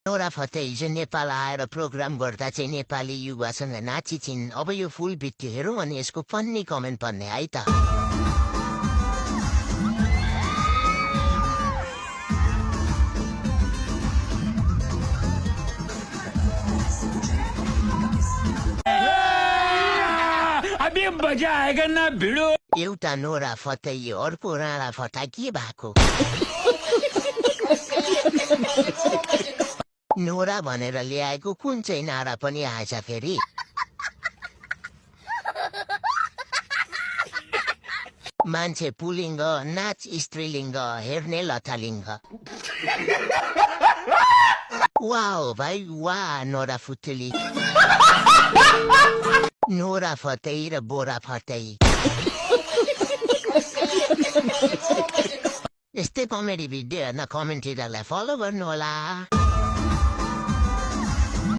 Nora Fatehi हिजो नेपाल आएर programme गर्दा चाहिँ नेपाली युवासँग नाचिन्। अब यो फुल भिडियो हेरौँ अनि यसको फन्नी कमेन्ट पढ्ने है त। अभी मजा आएगा ना भिडो। एउटा नोरा फतेही अर्को राणा फटा के भएको? नोरा भनेर ल्याएको कुन चाहिँ नारा पनि आएछ फेरि? मान्छे पुलिङ्ग नाच स्त्रीलिङ्ग हेर्ने लथालिङ्ग। वाओ भाइ वाह नोरा फुत्तली। नोरा फतेही र बोरा फतेही। यस्तै कमेडी भिडियो हेर्न कमेन्ट टिरलाई फलो गर्नुहोला।